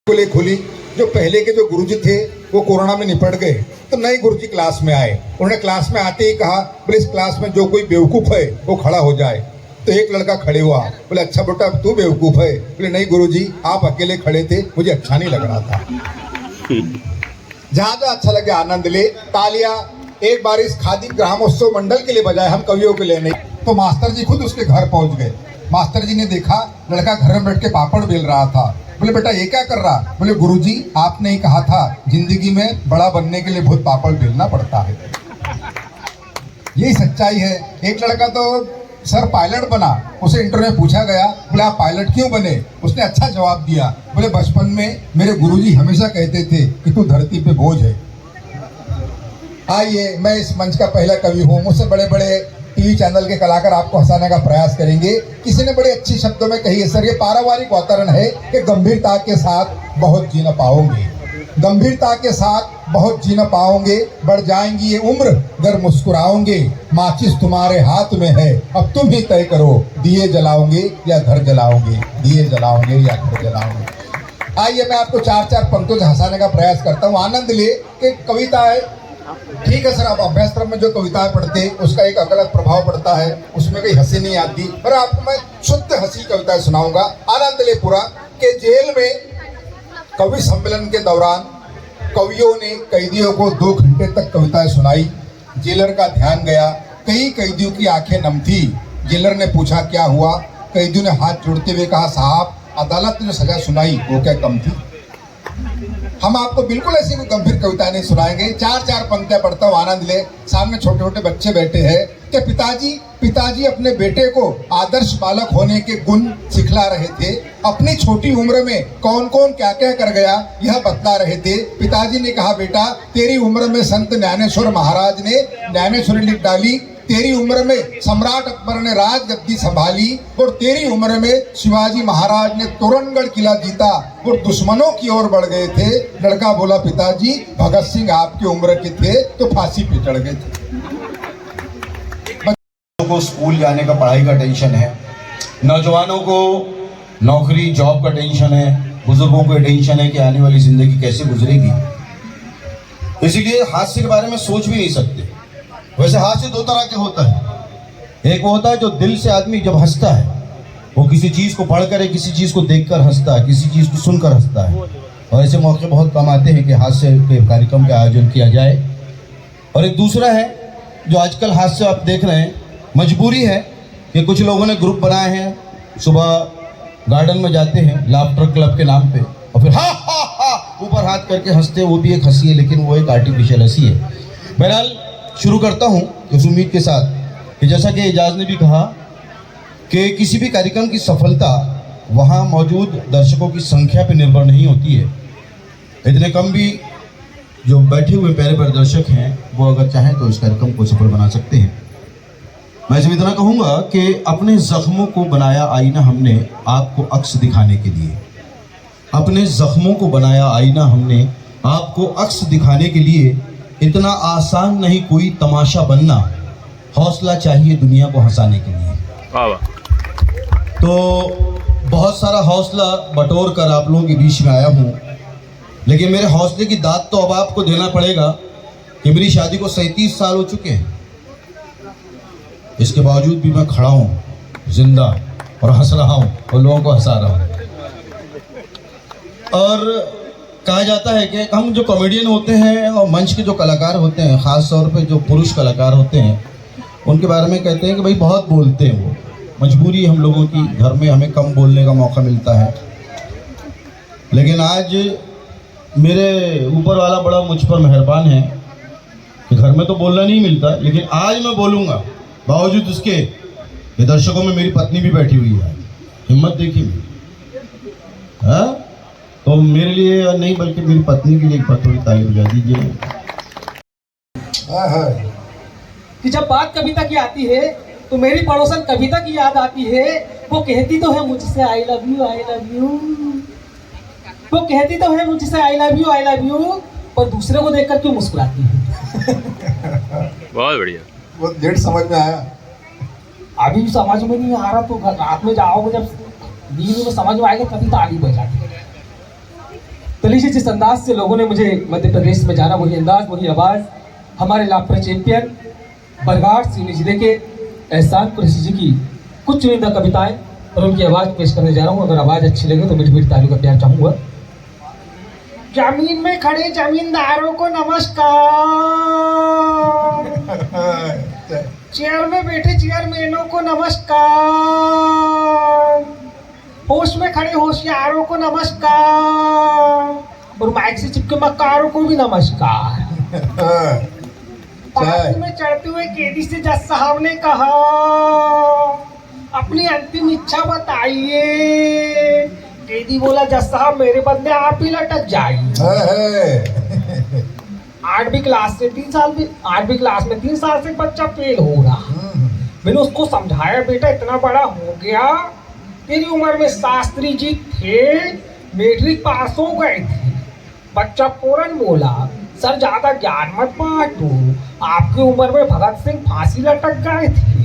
स्कूलें खुली। जो पहले के जो गुरुजी थे वो कोरोना में निपट गए, तो नए गुरुजी क्लास में आए। उन्होंने क्लास में आते ही कहा, बोले इस क्लास में जो कोई बेवकूफ़ है वो खड़ा हो जाए। तो एक लड़का खड़े हुआ, बोले अच्छा बेटा तू बेवकूफ़ है? बोले नहीं गुरुजी, आप अकेले खड़े थे, मुझे अच्छा नहीं लग रहा था। जहाँ जहाँ अच्छा लगे आनंद ले। तालियां एक बार इस खादी ग्रामोत्सव मंडल के लिए बजाए, हम कवियों के लिए नहीं। तो मास्टर जी खुद उसके घर पहुंच गए। मास्टर जी ने देखा लड़का घर में बैठ के पापड़ बेल रहा था। बोले बेटा ये क्या कर रहा? बोले गुरुजी आपने ही कहा था जिंदगी में बड़ा बनने के लिए बहुत पापड़ बेलना पड़ता है। यही सच्चाई है। एक लड़का तो सर पायलट बना, उसे इंटरव्यू में पूछा गया, बोले आप पायलट क्यों बने? उसने अच्छा जवाब दिया, बोले बचपन में मेरे गुरुजी हमेशा कहते थे कि तू धरती पे बोझ है। आइए, मैं इस मंच का पहला कवि हूँ। मुझसे बड़े बड़े टीवी चैनल के कलाकार आपको हंसाने का प्रयास करेंगे। किसी ने बड़े अच्छी शब्दों में कही है, सर ये पारिवारिक वातावरण है कि गंभीरता के साथ बहुत जी न पाओगे, गंभीरता के साथ बहुत जी न पाओगे, बढ़ जाएंगी ये उम्र अगर मुस्कुराओगे, माचिस तुम्हारे हाथ में है अब तुम ही तय करो, दिए जलाओगे या घर जलाओगे, दिए जलाओगे या घर जलाओगे। आइए मैं आपको चार चार पंक्तियों से हंसाने का प्रयास करता हूँ। आनंद ले कि कविता है, ठीक है सर, आप अभ्यासक्रम में जो कविताएं पढ़ते उसका एक अलग प्रभाव पड़ता है, उसमें कोई हंसी नहीं आती, पर आपको मैं शुद्ध हंसी कविताएं सुनाऊंगा। आनंद ले पूरा के जेल में कवि सम्मेलन के दौरान कवियों ने कैदियों को 2 घंटे तक कविताएं सुनाई। जेलर का ध्यान गया, कई कैदियों की आंखें नम थी। जेलर ने पूछा क्या हुआ? कैदियों ने हाथ जोड़ते हुए कहा साहब अदालत ने जो सजा सुनाई वो क्या कम थी? हम आपको बिल्कुल ऐसी कोई गंभीर कविताएं नहीं सुनाएंगे। चार चार पंक्तियां पढ़ता हूँ, आनंद ले। सामने छोटे छोटे बच्चे बैठे हैं कि पिताजी अपने बेटे को आदर्श बालक होने के गुण सिखला रहे थे। अपनी छोटी उम्र में कौन कौन क्या क्या कर गया यह बतला रहे थे। पिताजी ने कहा बेटा तेरी उम्र में संत ज्ञानेश्वर महाराज ने ज्ञानेश्वरी लिख डाली, तेरी उम्र में सम्राट अकबर ने राजगद्दी संभाली, और तेरी उम्र में शिवाजी महाराज ने तोरणगढ़ किला जीता और दुश्मनों की ओर बढ़ गए थे। लड़का बोला पिताजी भगत सिंह आपकी उम्र के थे तो फांसी पे चढ़ गए थे। को स्कूल जाने का, पढ़ाई का टेंशन है, नौजवानों को नौकरी जॉब का टेंशन है, बुजुर्गों को टेंशन है कि आने वाली जिंदगी कैसे गुजरेगी। इसीलिए हास्य के बारे में सोच भी नहीं सकते। वैसे हास्य 2 तरह के होता है। एक वो होता है जो दिल से आदमी जब हंसता है, वो किसी चीज़ को पढ़कर, किसी चीज़ को देखकर हंसता है, किसी चीज़ को सुनकर हंसता है। और ऐसे मौके बहुत कम आते हैं कि हास्य के कार्यक्रम का आयोजन किया जाए। और एक दूसरा है जो आजकल हास्य आप देख रहे हैं, मजबूरी है कि कुछ लोगों ने ग्रुप बनाए हैं, सुबह गार्डन में जाते हैं लाफ्टर क्लब के नाम पे और फिर हा हा हा ऊपर हाथ करके हंसते हैं। वो भी एक हंसी है, लेकिन वो एक आर्टिफिशियल हंसी है। बहरहाल शुरू करता हूँ इस उम्मीद के साथ कि जैसा कि एजाज ने भी कहा कि किसी भी कार्यक्रम की सफलता वहाँ मौजूद दर्शकों की संख्या पर निर्भर नहीं होती है। इतने कम भी जो बैठे हुए प्यारे प्यारे दर्शक हैं वो अगर चाहें तो इस कार्यक्रम को सफल बना सकते हैं। मैं सिर्फ इतना कहूँगा कि अपने जख्मों को बनाया आईना हमने आपको अक्स दिखाने के लिए, अपने जख्मों को बनाया आईना हमने आपको अक्स दिखाने के लिए। इतना आसान नहीं कोई तमाशा बनना, हौसला चाहिए दुनिया को हंसाने के लिए। तो बहुत सारा हौसला बटोर कर आप लोगों के बीच में आया हूँ, लेकिन मेरे हौसले की दाद तो अब आपको देना पड़ेगा कि मेरी शादी को 37 साल हो चुके हैं। इसके बावजूद भी मैं खड़ा हूँ जिंदा और हंस रहा हूँ और लोगों को हंसा रहा हूँ। और कहा जाता है कि हम जो कॉमेडियन होते हैं और मंच के जो कलाकार होते हैं, ख़ास तौर पे जो पुरुष कलाकार होते हैं, उनके बारे में कहते हैं कि भाई बहुत बोलते हैं। वो मजबूरी हम लोगों की, घर में हमें कम बोलने का मौका मिलता है। लेकिन आज मेरे ऊपर वाला बड़ा मुझ पर मेहरबान है कि घर में तो बोलना नहीं मिलता, लेकिन आज मैं बोलूँगा बावजूद उसके कि दर्शकों में मेरी पत्नी भी बैठी हुई है। हिम्मत देखी हाँ, तो मेरे लिए नहीं बल्कि मेरी पत्नी के लिए एक बार थोड़ी ताली बजा दीजिए। कि जब बात कविता की आती है तो मेरी पड़ोसन कविता की याद आती है। वो कहती तो है मुझसे I love you I love you, वो कहती तो है मुझसे I love you I love you, पर दूसरे को देखकर क्यों मुस्कुराती है? बहुत बढ़िया, वो डेढ़ समझ में आया। अभी समझ में नहीं आ रहा तो रात में जाओगे जब नींद में समझ में आएगा तभी ताली बजाती है। चलिए जी, जिस अंदाज से लोगों ने मुझे मध्य प्रदेश में जाना, वही अंदाज, वही आवाज़ हमारे लापरे चैंपियन बरगाड़ सिवनी जिले के एहसान कुरैशी जी की कुछ चुनिंदा कविताएं और उनकी आवाज़ पेश करने जा रहा हूँ। अगर आवाज़ अच्छी लगे तो मीठी मीठी तालियों का प्यार चाहूँगा। जमीन में खड़े जमींदारों को नमस्कार, चेयर में बैठे चेयरमैनों को नमस्कार, होश में खड़े होशियारों को नमस्कार और माइक से चिपके मक्कारों को भी नमस्कार। पास में चढ़ते हुए कैदी से जज साहब ने कहा, अपनी अंतिम इच्छा बताइए। कैदी बोला, जज साहब मेरे बदले आप ही लटक जाइए। 8वीं क्लास में 3 साल से बच्चा फेल हो रहा। मैंने उसको समझाया, बेटा इतना बड़ा हो गया, तेरी उम्र में शास्त्री जी थे, मैट्रिक पास हो गए थे। बच्चा फौरन बोला, सर ज्यादा ज्ञान मत बांटो, आपकी उम्र में भगत सिंह फांसी लटक गए थे।